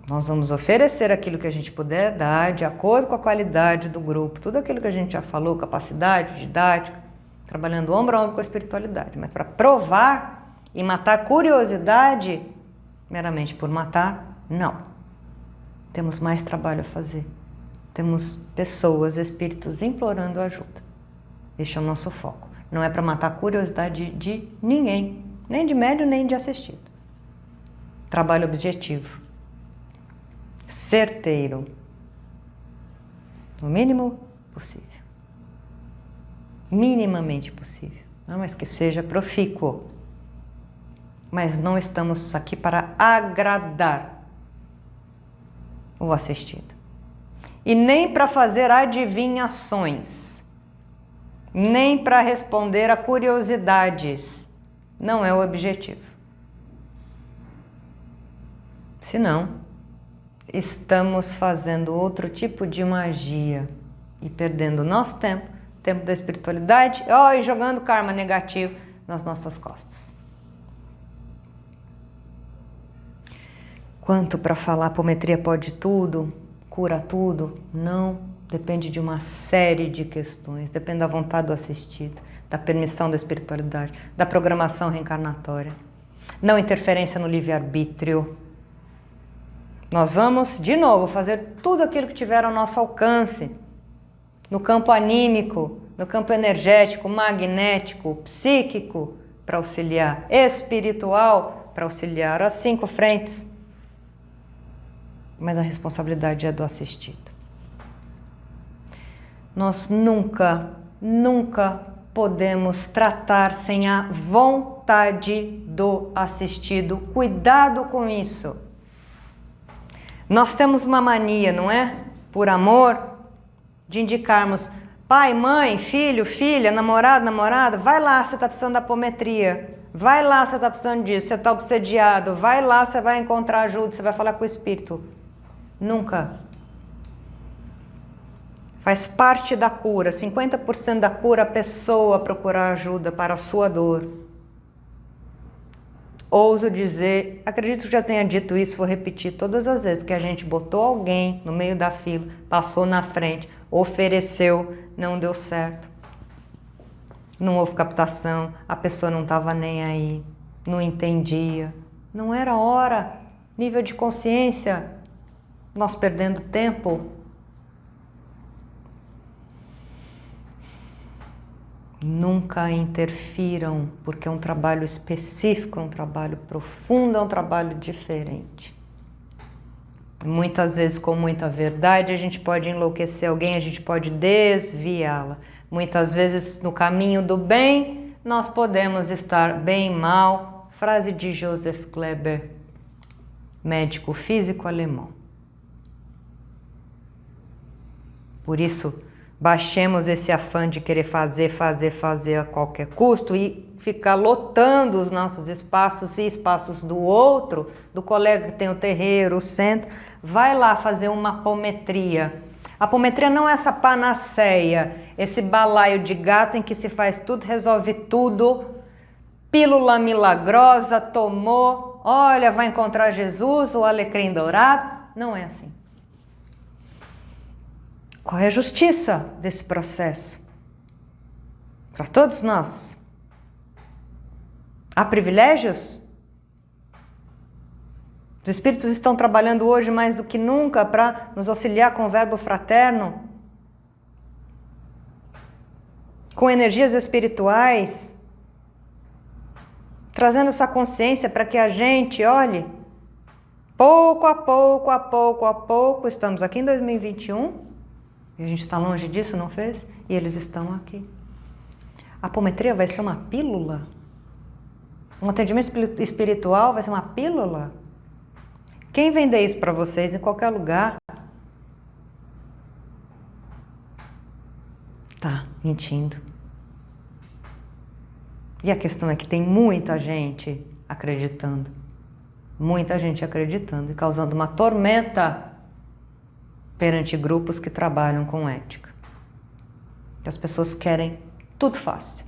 Nós vamos oferecer aquilo que a gente puder dar, de acordo com a qualidade do grupo, tudo aquilo que a gente já falou, capacidade, didática, trabalhando ombro a ombro com a espiritualidade. Mas para provar e matar curiosidade, meramente por matar, não. Temos mais trabalho a fazer. Temos pessoas, espíritos implorando ajuda. Este é o nosso foco. Não é para matar a curiosidade de ninguém, nem de médium, nem de assistido. Trabalho objetivo. Certeiro. O mínimo possível. Minimamente possível, não, mas que seja profícuo. Mas não estamos aqui para agradar o assistido. E nem para fazer adivinhações, nem para responder a curiosidades. Não é o objetivo. Senão, estamos fazendo outro tipo de magia e perdendo nosso tempo tempo da espiritualidade, e jogando karma negativo nas nossas costas. Quanto para falar, a apometria pode tudo, cura tudo? Não, depende de uma série de questões, depende da vontade do assistido, da permissão da espiritualidade, da programação reencarnatória, não interferência no livre-arbítrio. Nós vamos, de novo, fazer tudo aquilo que tiver ao nosso alcance, no campo anímico, no campo energético, magnético, psíquico, para auxiliar, espiritual, para auxiliar, as 5 frentes. Mas a responsabilidade é do assistido. Nós nunca podemos tratar sem a vontade do assistido. Cuidado com isso. Nós temos uma mania, não é? Por amor, de indicarmos pai, mãe, filho, filha, namorado, namorada, vai lá, você está precisando da apometria. Vai lá, você está precisando disso, você está obsediado. Vai lá, você vai encontrar ajuda, você vai falar com o espírito. Nunca. Faz parte da cura, 50% da cura a pessoa procurar ajuda para a sua dor. Ouso dizer, acredito que já tenha dito isso, vou repetir todas as vezes que a gente botou alguém no meio da fila, passou na frente, ofereceu, não deu certo. Não houve captação, a pessoa não estava nem aí, não entendia, não era hora, nível de consciência, nós perdendo tempo. Nunca interfiram, porque é um trabalho específico, é um trabalho profundo, é um trabalho diferente. Muitas vezes, com muita verdade, a gente pode enlouquecer alguém, a gente pode desviá-la. Muitas vezes, no caminho do bem, nós podemos estar bem mal. Frase de Joseph Kleber, médico físico alemão. Por isso, baixemos esse afã de querer fazer a qualquer custo e ficar lotando os nossos espaços e espaços do outro, do colega que tem o terreiro, o centro. Vai lá fazer uma apometria. A apometria não é essa panaceia, esse balaio de gato em que se faz tudo, resolve tudo, pílula milagrosa, tomou, olha, vai encontrar Jesus, o alecrim dourado. Não é assim. Qual é a justiça desse processo? Para todos nós. Há privilégios? Os espíritos estão trabalhando hoje mais do que nunca para nos auxiliar com o verbo fraterno, com energias espirituais, trazendo essa consciência para que a gente olhe, pouco a pouco, estamos aqui em 2021, e a gente está longe disso, não fez? E eles estão aqui. A apometria vai ser uma pílula? Um atendimento espiritual vai ser uma pílula? Quem vender isso para vocês em qualquer lugar tá mentindo. E a questão é que tem muita gente acreditando. Muita gente acreditando e causando uma tormenta perante grupos que trabalham com ética. As pessoas querem tudo fácil.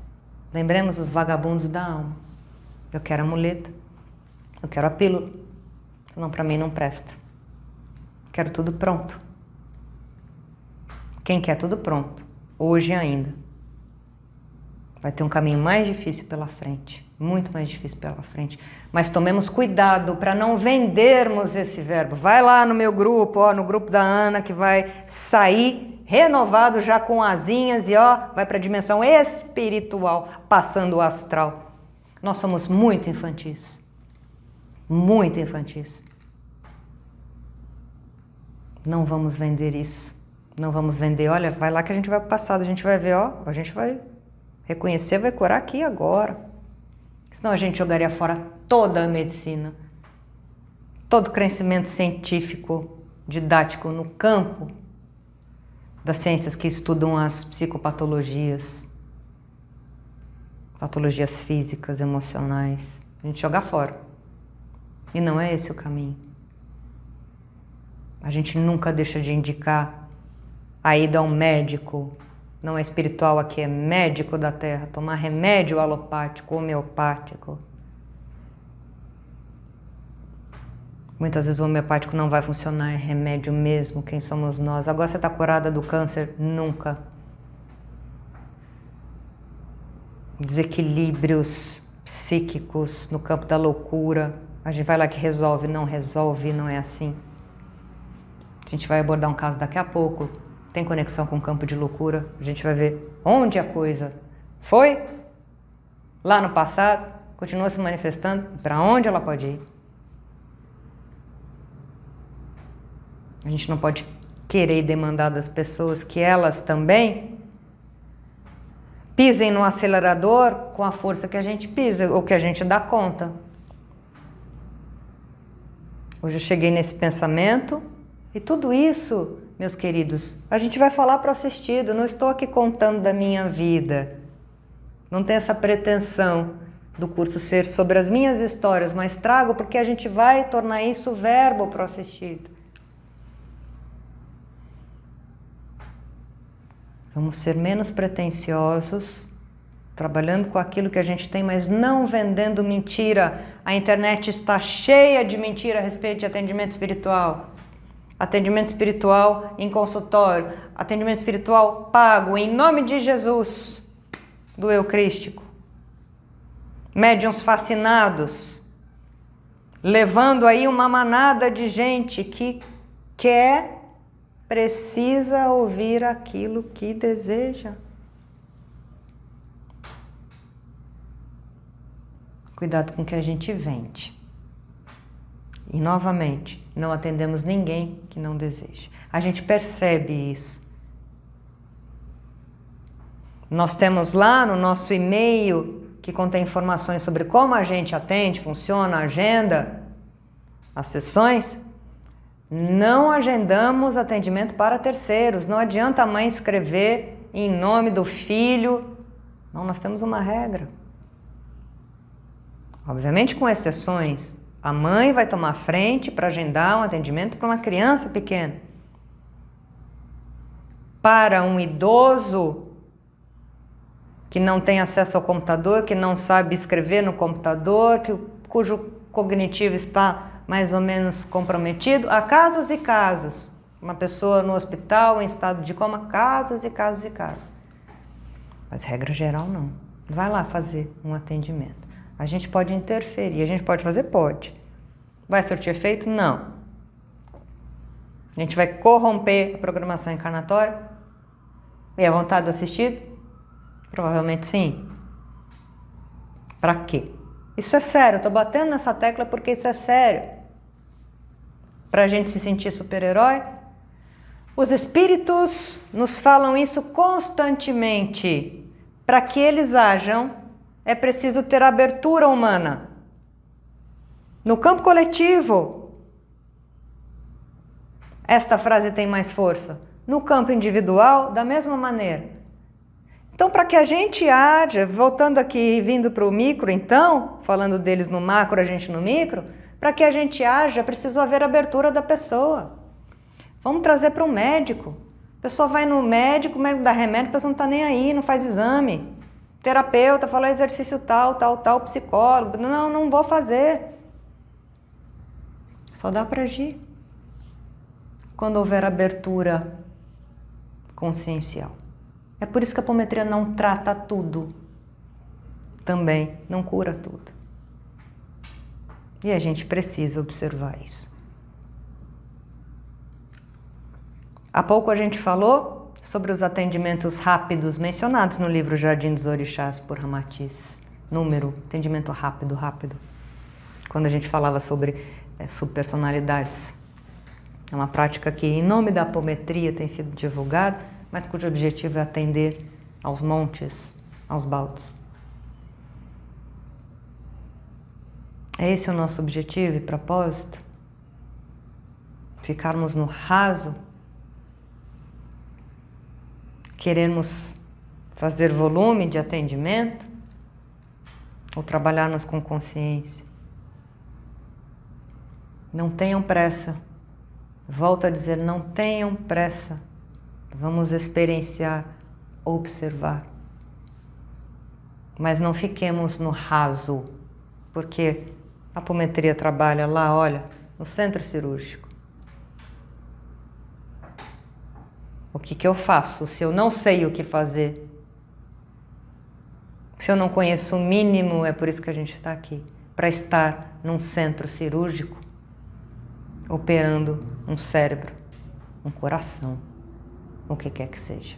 Lembremos os vagabundos da alma. Eu quero a muleta, eu quero a pílula, senão para mim não presta. Quero tudo pronto. Quem quer tudo pronto, hoje ainda, vai ter um caminho mais difícil pela frente, muito mais difícil pela frente. Mas tomemos cuidado para não vendermos esse verbo. Vai lá no meu grupo, no grupo da Ana, que vai sair renovado já com asinhas e vai para a dimensão espiritual, passando o astral. Nós somos muito infantis. Muito infantis. Não vamos vender isso. Não vamos vender, olha, vai lá que a gente vai para o passado, a gente vai ver, a gente vai reconhecer, vai curar aqui agora. Senão a gente jogaria fora toda a medicina, todo o crescimento científico, didático no campo das ciências que estudam as psicopatologias, patologias físicas, emocionais. A gente joga fora. E não é esse o caminho. A gente nunca deixa de indicar a ida ao médico não é espiritual, aqui é médico da terra, tomar remédio alopático, homeopático. Muitas vezes o homeopático não vai funcionar, é remédio mesmo, quem somos nós? Agora você está curada do câncer? Nunca. Desequilíbrios psíquicos no campo da loucura. A gente vai lá que resolve, não é assim. A gente vai abordar um caso daqui a pouco. Tem conexão com o campo de loucura. A gente vai ver onde a coisa foi, lá no passado, continua se manifestando, para onde ela pode ir. A gente não pode querer e demandar das pessoas que elas também pisem no acelerador com a força que a gente pisa ou que a gente dá conta. Hoje eu cheguei nesse pensamento e tudo isso, meus queridos, a gente vai falar para o assistido. Não estou aqui contando da minha vida. Não tem essa pretensão do curso ser sobre as minhas histórias, mas trago porque a gente vai tornar isso verbo para o assistido. Vamos ser menos pretensiosos, trabalhando com aquilo que a gente tem, mas não vendendo mentira. A internet está cheia de mentira a respeito de atendimento espiritual. Atendimento espiritual em consultório, atendimento espiritual pago, em nome de Jesus, do Eucrístico. Médiuns fascinados, levando aí uma manada de gente que precisa ouvir aquilo que deseja. Cuidado com o que a gente vende. E novamente, não atendemos ninguém que não deseja. A gente percebe isso. Nós temos lá no nosso e-mail, que contém informações sobre como a gente atende, funciona a agenda, as sessões. Não agendamos atendimento para terceiros. Não adianta a mãe escrever em nome do filho. Não, nós temos uma regra. Obviamente com exceções. A mãe vai tomar frente para agendar um atendimento para uma criança pequena. Para um idoso que não tem acesso ao computador, que não sabe escrever no computador, cujo cognitivo está mais ou menos comprometido, há casos e casos. Uma pessoa no hospital em estado de coma, casos e casos e casos. Mas regra geral não. Vai lá fazer um atendimento. A gente pode interferir, a gente pode fazer? Pode. Vai surtir efeito? Não. A gente vai corromper a programação encarnatória? E a vontade do assistido? Provavelmente sim. Para quê? Isso é sério, eu tô batendo nessa tecla porque isso é sério. Para a gente se sentir super-herói? Os espíritos nos falam isso constantemente. Para que eles ajam, é preciso ter abertura humana. No campo coletivo, esta frase tem mais força. No campo individual, da mesma maneira. Então, para que a gente haja, voltando aqui, vindo para o micro, então, falando deles no macro, a gente no micro, para que a gente haja, precisa haver abertura da pessoa. Vamos trazer para o médico. A pessoa vai no médico, o médico dá remédio, a pessoa não está nem aí, não faz exame. Terapeuta fala exercício tal, psicólogo. Não vou fazer. Só dá para agir quando houver abertura consciencial. É por isso que a apometria não trata tudo. Também não cura tudo. E a gente precisa observar isso. Há pouco a gente falou sobre os atendimentos rápidos mencionados no livro Jardim dos Orixás por Ramatiz. Número, atendimento rápido. Quando a gente falava sobre subpersonalidades. É uma prática que, em nome da apometria, tem sido divulgada, mas cujo objetivo é atender aos montes, aos baldes. É esse o nosso objetivo e propósito? Ficarmos no raso? Queremos fazer volume de atendimento? Ou trabalharmos com consciência? Não tenham pressa. Volto a dizer, não tenham pressa. Vamos experienciar observar. Mas não fiquemos no raso, porque a apometria trabalha lá, olha, no centro cirúrgico. O que eu faço se eu não sei o que fazer? Se eu não conheço o mínimo, é por isso que a gente está aqui, para estar num centro cirúrgico, operando um cérebro, um coração, o que quer que seja.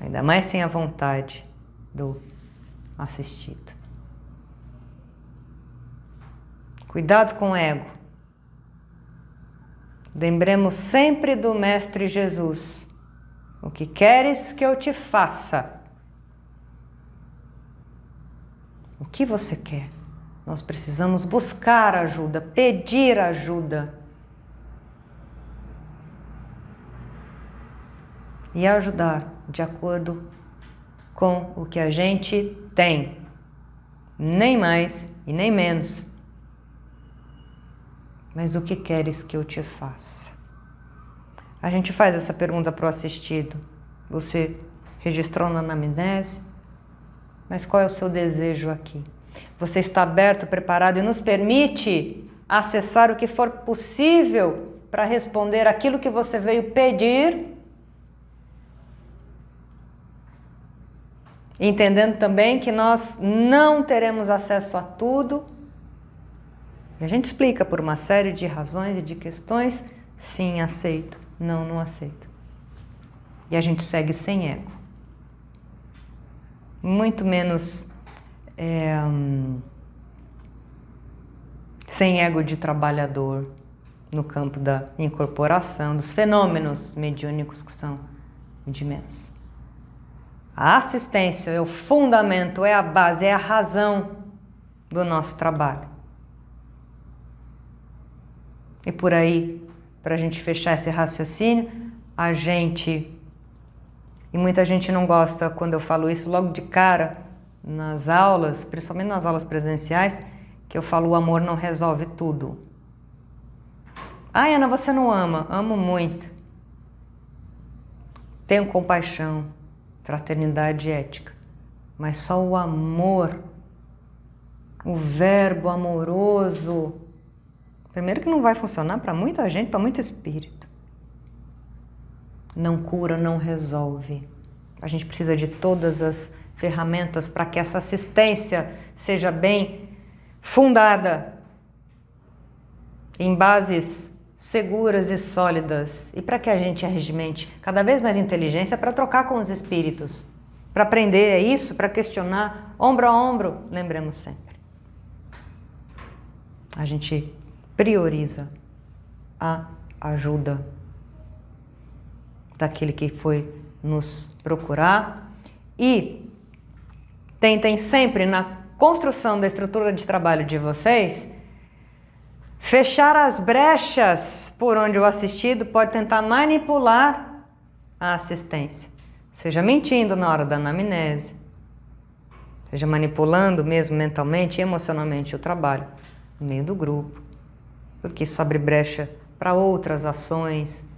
Ainda mais sem a vontade do assistido. Cuidado com o ego. Lembremos sempre do Mestre Jesus. O que queres que eu te faça? O que você quer? Nós precisamos buscar ajuda, pedir ajuda. E ajudar de acordo com o que a gente tem. Nem mais e nem menos. Mas o que queres que eu te faça? A gente faz essa pergunta para o assistido. Você registrou na anamnese? Mas qual é o seu desejo aqui? Você está aberto, preparado e nos permite acessar o que for possível para responder aquilo que você veio pedir? Entendendo também que nós não teremos acesso a tudo. E a gente explica por uma série de razões e de questões. Sim, aceito. Não, não aceito. E a gente segue sem ego. Muito menos sem ego de trabalhador no campo da incorporação, dos fenômenos mediúnicos que são de menos. A assistência é o fundamento, é a base, é a razão do nosso trabalho. E por aí, para a gente fechar esse raciocínio, e muita gente não gosta quando eu falo isso logo de cara nas aulas, principalmente nas aulas presenciais, que eu falo o amor não resolve tudo. Ah, Ana, você não ama? Amo muito. Tenho compaixão, fraternidade e ética. Mas só o amor, o verbo amoroso, primeiro que não vai funcionar para muita gente, para muito espírito. Não cura, não resolve. A gente precisa de todas as ferramentas para que essa assistência seja bem fundada em bases seguras e sólidas, e para que a gente arregimente cada vez mais inteligência para trocar com os espíritos, para aprender isso, para questionar, ombro a ombro, lembremos sempre. A gente prioriza a ajuda daquele que foi nos procurar e tentem sempre, na construção da estrutura de trabalho de vocês, fechar as brechas por onde o assistido pode tentar manipular a assistência. Seja mentindo na hora da anamnese, seja manipulando mesmo mentalmente e emocionalmente o trabalho no meio do grupo, porque isso abre brecha para outras ações,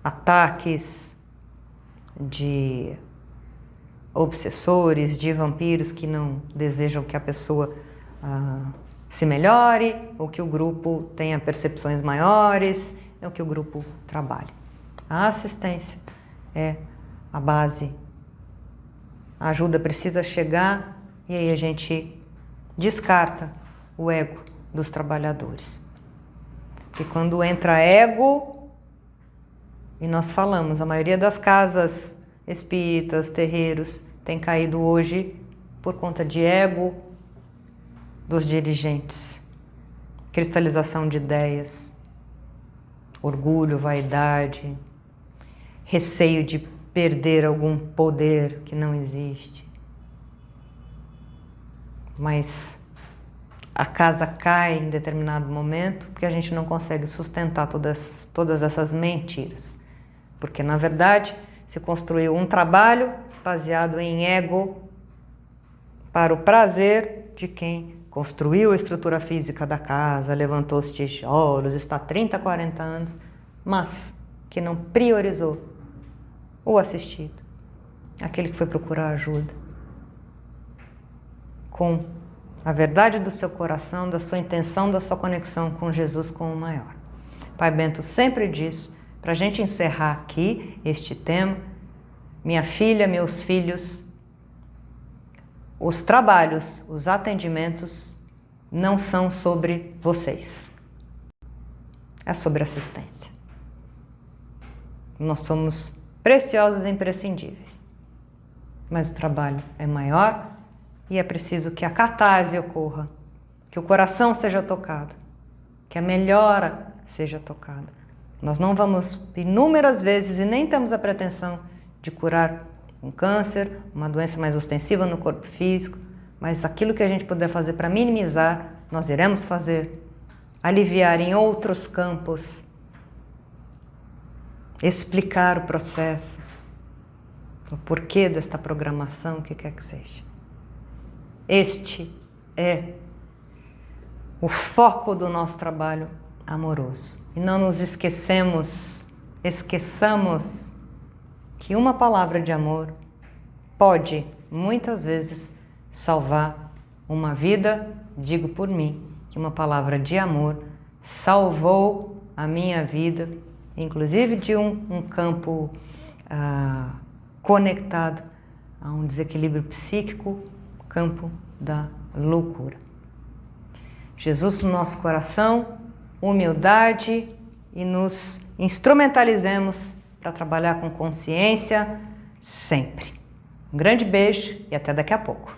ataques de obsessores, de vampiros que não desejam que a pessoa se melhore, ou que o grupo tenha percepções maiores, é o que o grupo trabalha. A assistência é a base. A ajuda precisa chegar e aí a gente descarta o ego dos trabalhadores. Porque quando entra ego, e nós falamos, a maioria das casas espíritas, terreiros, tem caído hoje por conta de ego dos dirigentes, cristalização de ideias, orgulho, vaidade, receio de perder algum poder que não existe. Mas a casa cai em determinado momento porque a gente não consegue sustentar todas essas mentiras. Porque, na verdade, se construiu um trabalho baseado em ego para o prazer de quem construiu a estrutura física da casa, levantou os tijolos, está há 30, 40 anos, mas que não priorizou o assistido, aquele que foi procurar ajuda, com a verdade do seu coração, da sua intenção, da sua conexão com Jesus como o maior. Pai Bento sempre diz, para a gente encerrar aqui este tema, minha filha, meus filhos, os trabalhos, os atendimentos não são sobre vocês. É sobre assistência. Nós somos preciosos e imprescindíveis. Mas o trabalho é maior e é preciso que a catarse ocorra, que o coração seja tocado, que a melhora seja tocada. Nós não vamos inúmeras vezes e nem temos a pretensão de curar um câncer, uma doença mais ostensiva no corpo físico, mas aquilo que a gente puder fazer para minimizar, nós iremos fazer. Aliviar em outros campos, explicar o processo, o porquê desta programação, o que quer que seja. Este é o foco do nosso trabalho amoroso. E não nos esqueçamos que uma palavra de amor pode, muitas vezes, salvar uma vida. Digo por mim, que uma palavra de amor salvou a minha vida, inclusive de um campo conectado a um desequilíbrio psíquico, campo da loucura. Jesus no nosso coração, humildade, e nos instrumentalizemos para trabalhar com consciência sempre. Um grande beijo e até daqui a pouco.